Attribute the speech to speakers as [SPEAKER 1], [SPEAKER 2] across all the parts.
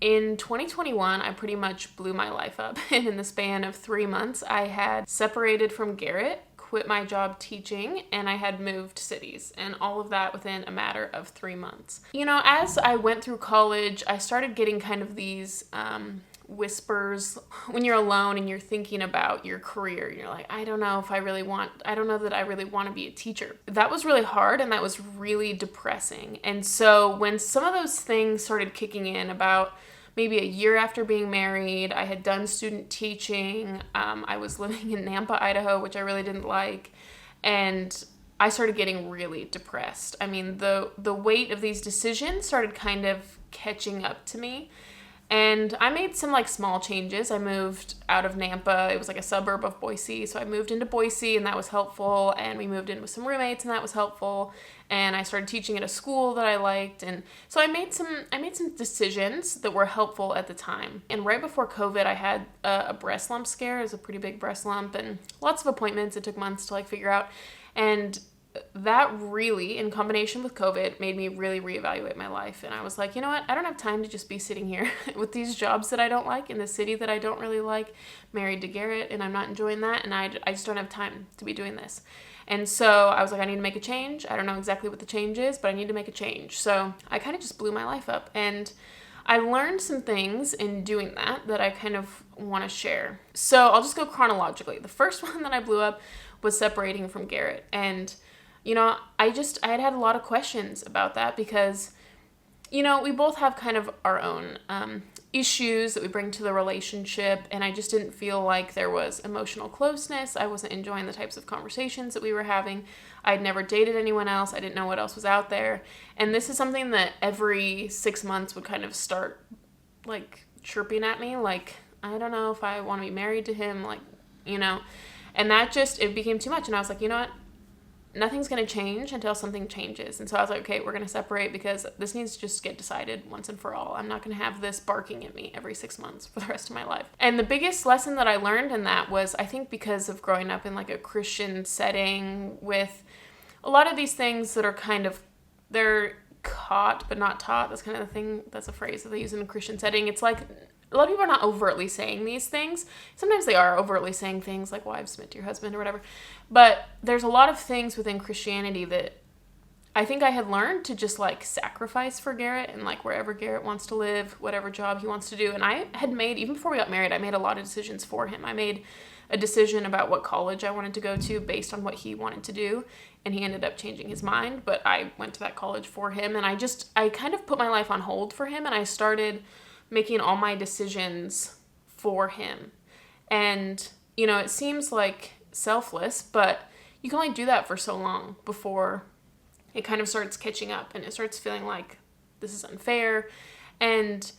[SPEAKER 1] In 2021, I pretty much blew my life up. And in the span of 3 months, I had separated from Garrett, quit my job teaching, and I had moved cities. And all of that within a matter of 3 months. You know, as I went through college, I started getting kind of these whispers when you're alone and you're thinking about your career. You're like, I don't know that I really want to be a teacher. That was really hard and that was really depressing. And so when some of those things started kicking in about maybe a year after being married, I had done student teaching. I was living in Nampa, Idaho, which I really didn't like. And I started getting really depressed. I mean, the weight of these decisions started kind of catching up to me. And I made some like small changes. I moved out of Nampa. It was like a suburb of Boise. So I moved into Boise and that was helpful. And we moved in with some roommates and that was helpful. And I started teaching at a school that I liked. And so I made some decisions that were helpful at the time. And right before COVID, I had a breast lump scare. It was a pretty big breast lump and lots of appointments. It took months to like figure out. And that really, in combination with COVID, made me really reevaluate my life. And I was like, you know what? I don't have time to just be sitting here with these jobs that I don't like in the city that I don't really like, married to Garrett, and I'm not enjoying that. And I just don't have time to be doing this. And so I was like, I need to make a change. I don't know exactly what the change is, but I need to make a change. So I kind of just blew my life up. And I learned some things in doing that I kind of want to share. So I'll just go chronologically. The first one that I blew up was separating from Garrett. And you know, I had a lot of questions about that because, you know, we both have kind of our own issues that we bring to the relationship, and I just didn't feel like there was emotional closeness. I wasn't enjoying the types of conversations that we were having. I'd never dated anyone else. I didn't know what else was out there. And this is something that every 6 months would kind of start, like, chirping at me, like, I don't know if I want to be married to him, like, you know. And that it became too much, and I was like, you know what? Nothing's going to change until something changes. And so I was like, okay, we're going to separate because this needs to just get decided once and for all. I'm not going to have this barking at me every 6 months for the rest of my life. And the biggest lesson that I learned in that was, I think because of growing up in like a Christian setting with a lot of these things that are kind of, they're caught but not taught. That's kind of the thing, that's a phrase that they use in a Christian setting. It's like, a lot of people are not overtly saying these things. Sometimes they are overtly saying things like, wives, submit to your husband or whatever. But there's a lot of things within Christianity that I think I had learned to just like sacrifice for Garrett and like wherever Garrett wants to live, whatever job he wants to do. And I had made, even before we got married, I made a lot of decisions for him. I made a decision about what college I wanted to go to based on what he wanted to do. And he ended up changing his mind, but I went to that college for him. And I kind of put my life on hold for him, and I started making all my decisions for him. And, you know, it seems like selfless, but you can only do that for so long before it kind of starts catching up and it starts feeling like this is unfair. And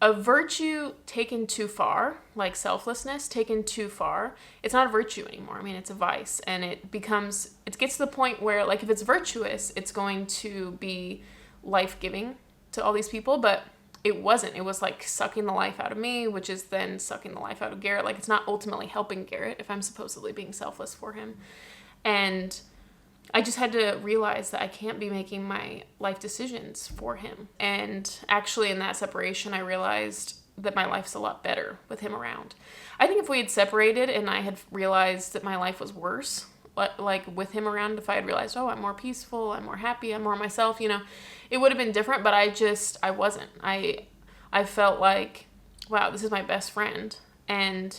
[SPEAKER 1] a virtue taken too far, like selflessness taken too far, it's not a virtue anymore. I mean, it's a vice. And it gets to the point where, like, if it's virtuous, it's going to be life-giving to all these people, but it wasn't. It was like sucking the life out of me, which is then sucking the life out of Garrett. Like, it's not ultimately helping Garrett if I'm supposedly being selfless for him. And I just had to realize that I can't be making my life decisions for him. And actually in that separation, I realized that my life's a lot better with him around. I think if we had separated and I had realized that my life was worse, like with him around, if I had realized, oh, I'm more peaceful, I'm more happy, I'm more myself, you know, it would have been different, but I wasn't. I felt like, wow, this is my best friend, and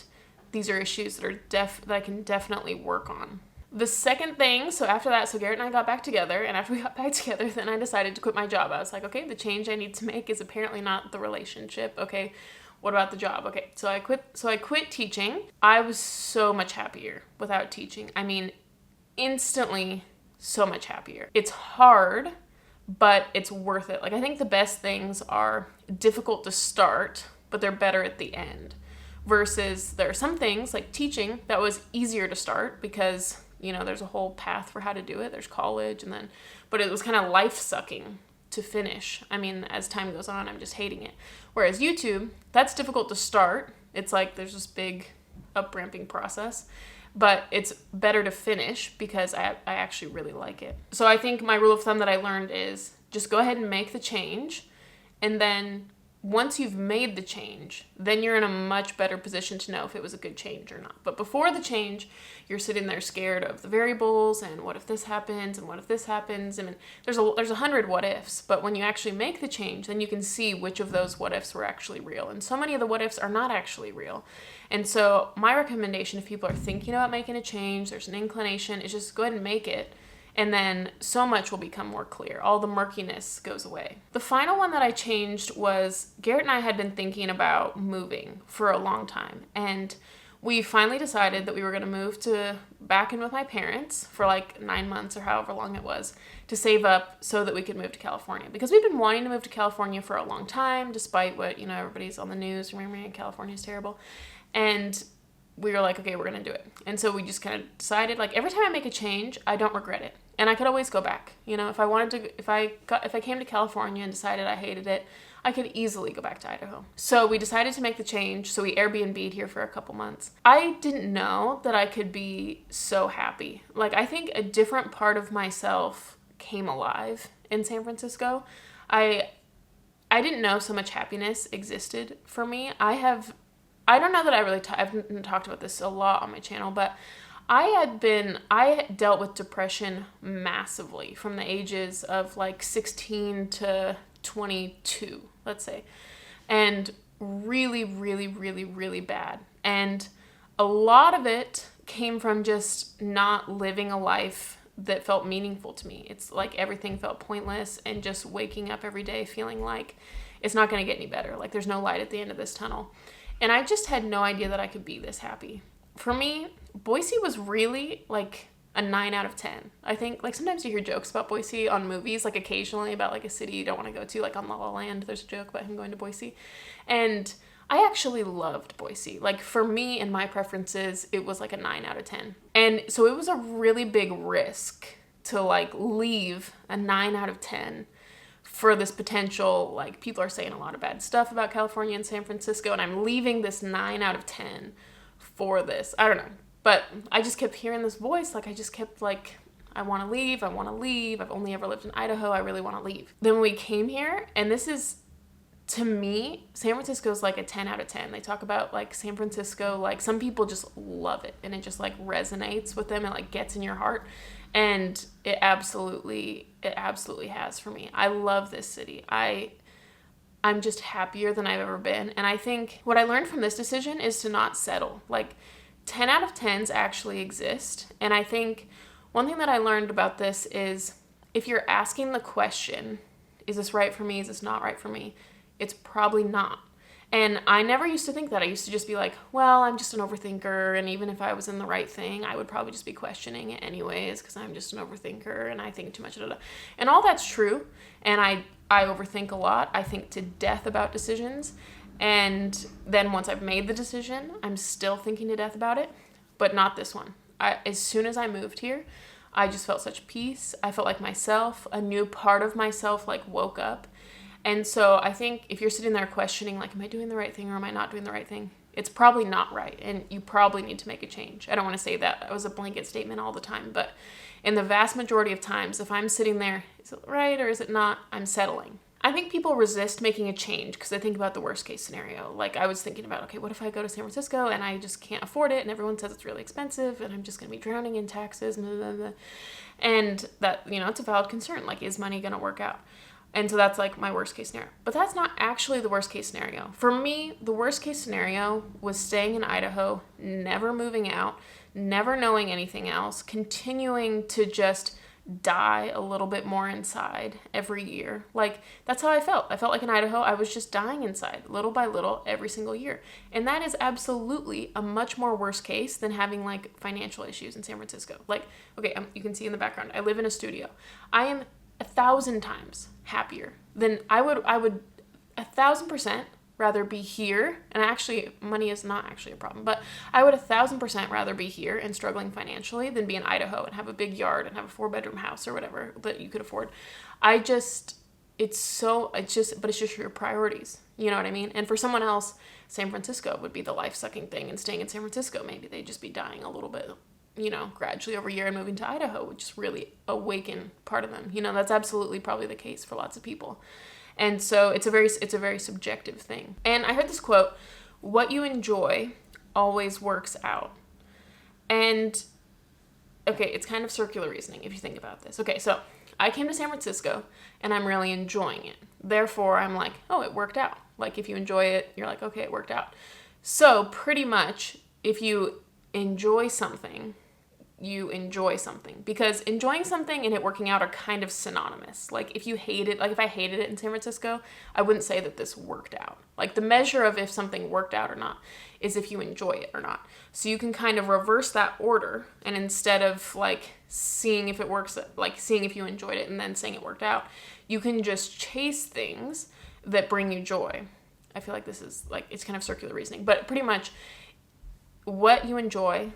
[SPEAKER 1] these are issues that I can definitely work on. The second thing, so after that, so Garrett and I got back together, and after we got back together, then I decided to quit my job. I was like, okay, the change I need to make is apparently not the relationship. Okay, what about the job? Okay, so I quit teaching. I was so much happier without teaching. I mean, instantly so much happier. It's hard, but it's worth it. Like, I think the best things are difficult to start, but they're better at the end. Versus there are some things like teaching that was easier to start because, you know, there's a whole path for how to do it. There's college but it was kind of life-sucking to finish. I mean, as time goes on, I'm just hating it. Whereas YouTube, that's difficult to start. It's like there's this big up-ramping process. But it's better to finish because I actually really like it. So I think my rule of thumb that I learned is just go ahead and make the change and then once you've made the change, then you're in a much better position to know if it was a good change or not. But before the change, you're sitting there scared of the variables and what if this happens and what if this happens. I mean, there's 100 what ifs, but when you actually make the change, then you can see which of those what ifs were actually real. And so many of the what ifs are not actually real. And so my recommendation, if people are thinking about making a change, there's an inclination, is just go ahead and make it. And then so much will become more clear. All the murkiness goes away. The final one that I changed was Garrett and I had been thinking about moving for a long time. And we finally decided that we were going to move back in with my parents for like 9 months or however long it was to save up so that we could move to California. Because we've been wanting to move to California for a long time, despite what, everybody's on the news, remembering California's terrible. And we were like, okay, we're going to do it. And so we just kind of decided, like, every time I make a change, I don't regret it. And I could always go back. If I wanted to, if I came to California and decided I hated it, I could easily go back to Idaho. So we decided to make the change. So we Airbnb'd here for a couple months. I didn't know that I could be so happy. Like, I think a different part of myself came alive in San Francisco. I didn't know so much happiness existed for me. I don't know that I've talked about this a lot on my channel, but I dealt with depression massively from the ages of like 16 to 22, let's say, and really, really, really, really bad. And a lot of it came from just not living a life that felt meaningful to me. It's like everything felt pointless, and just waking up every day feeling like it's not going to get any better. Like there's no light at the end of this tunnel. And I just had no idea that I could be this happy. For me, Boise was really like a 9 out of 10. I think, like, sometimes you hear jokes about Boise on movies, like occasionally about like a city you don't want to go to, like on La La Land, there's a joke about him going to Boise. And I actually loved Boise. Like, for me and my preferences, it was like a 9 out of 10. And so it was a really big risk to like leave a 9 out of 10 for this potential, like, people are saying a lot of bad stuff about California and San Francisco, and I'm leaving this 9 out of 10 for this. I don't know. But I just kept hearing this voice. Like, I just kept like, I want to leave. I want to leave. I've only ever lived in Idaho. I really want to leave. Then we came here, and this is, to me, San Francisco is like a 10 out of 10. They talk about like San Francisco, like some people just love it, and it just like resonates with them. It like gets in your heart. And it absolutely has for me. I love this city. I'm just happier than I've ever been. And I think what I learned from this decision is to not settle. Like, 10 out of 10s actually exist. And I think one thing that I learned about this is if you're asking the question, is this right for me? Is this not right for me? It's probably not. And I never used to think that. I used to just be like, well, I'm just an overthinker. And even if I was in the right thing, I would probably just be questioning it anyways, because I'm just an overthinker and I think too much. And all that's true. And I overthink a lot. I think to death about decisions. And then once I've made the decision, I'm still thinking to death about it, but not this one. As soon as I moved here, I just felt such peace. I felt like myself, a new part of myself like woke up. And so I think if you're sitting there questioning, like, am I doing the right thing or am I not doing the right thing? It's probably not right. And you probably need to make a change. I don't want to say that was a blanket statement all the time, but in the vast majority of times, if I'm sitting there, is it right or is it not? I'm settling. I think people resist making a change because they think about the worst case scenario. Like, I was thinking about, okay, what if I go to San Francisco and I just can't afford it and everyone says it's really expensive and I'm just going to be drowning in taxes, blah, blah, blah. And that, it's a valid concern. Like, is money going to work out? And so that's like my worst case scenario. But that's not actually the worst case scenario. For me, the worst case scenario was staying in Idaho, never moving out, never knowing anything else, continuing to just die a little bit more inside every year. Like, that's how I felt. I felt like in Idaho, I was just dying inside little by little every single year. And that is absolutely a much more worst case than having like financial issues in San Francisco. Like, okay, you can see in the background, I live in a studio. I am 1,000 times happier than I would 1,000% rather be here. And actually, money is not actually a problem, but I would 1,000% rather be here and struggling financially than be in Idaho and have a big yard and have a 4-bedroom house or whatever that you could afford. It's just your priorities. You know what I mean? And for someone else, San Francisco would be the life-sucking thing, and staying in San Francisco, maybe they'd just be dying a little bit, gradually over a year, and moving to Idaho would just really awaken part of them. That's absolutely probably the case for lots of people. And so it's a very subjective thing. And I heard this quote, what you enjoy always works out. And okay, it's kind of circular reasoning if you think about this. Okay, so I came to San Francisco and I'm really enjoying it. Therefore, I'm like, oh, it worked out. Like if you enjoy it, you're like, okay, it worked out. So pretty much if you enjoy something, you enjoy something, because enjoying something and it working out are kind of synonymous. Like if you hate it, like if I hated it in San Francisco, I wouldn't say that this worked out. Like the measure of if something worked out or not is if you enjoy it or not. So you can kind of reverse that order, and instead of like seeing if it works, like seeing if you enjoyed it and then saying it worked out, you can just chase things that bring you joy. I feel like this is like, it's kind of circular reasoning, but pretty much what you enjoy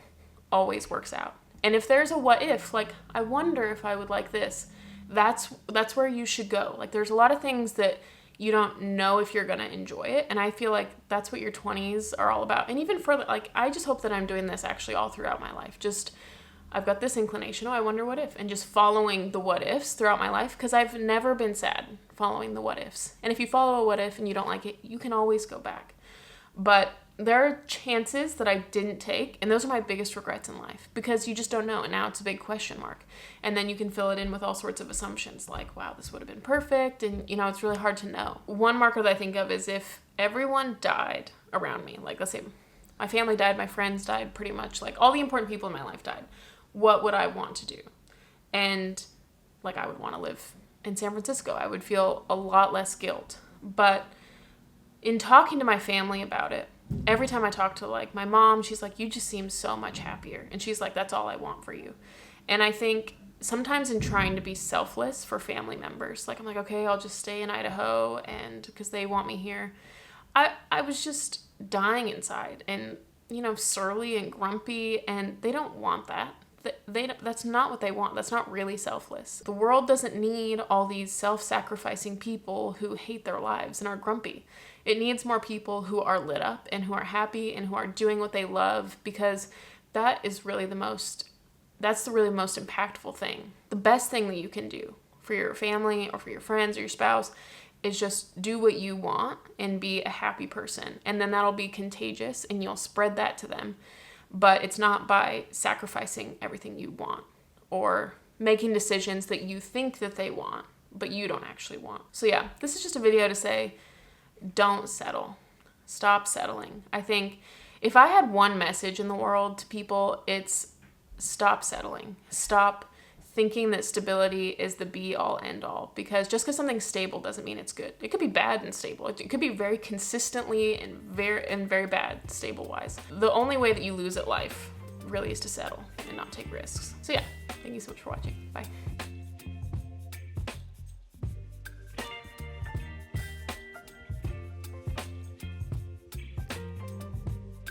[SPEAKER 1] always works out. And if there's a what if, like, I wonder if I would like this, that's where you should go. Like, there's a lot of things that you don't know if you're going to enjoy it. And I feel like that's what your 20s are all about. And even further, like, I just hope that I'm doing this actually all throughout my life. Just, I've got this inclination, oh, I wonder what if, and just following the what ifs throughout my life, because I've never been sad following the what ifs. And if you follow a what if and you don't like it, you can always go back. But there are chances that I didn't take, and those are my biggest regrets in life, because you just don't know, and now it's a big question mark. And then you can fill it in with all sorts of assumptions, like, wow, this would have been perfect, and, you know, it's really hard to know. One marker that I think of is if everyone died around me, like, let's say my family died, my friends died, pretty much, like, all the important people in my life died, what would I want to do? And, like, I would want to live in San Francisco. I would feel a lot less guilt. But in talking to my family about it, every time I talk to, like, my mom, she's like, you just seem so much happier. And she's like, that's all I want for you. And I think sometimes in trying to be selfless for family members, like, I'm like, okay, I'll just stay in Idaho, and because they want me here. I was just dying inside and, you know, surly and grumpy, and they don't want that. That's not what they want. That's not really selfless. The world doesn't need all these self-sacrificing people who hate their lives and are grumpy. It needs more people who are lit up and who are happy and who are doing what they love, because that's the really most impactful thing. The best thing that you can do for your family or for your friends or your spouse is just do what you want and be a happy person. And then that'll be contagious and you'll spread that to them. But it's not by sacrificing everything you want or making decisions that you think that they want, but you don't actually want. So yeah, this is just a video to say, don't settle. Stop settling. I think if I had one message in the world to people, it's stop settling. Stop thinking that stability is the be all end all, because just because something's stable doesn't mean it's good. It could be bad and stable. It could be very consistently and very bad stable wise. The only way that you lose at life really is to settle and not take risks. So yeah, thank you so much for watching. Bye.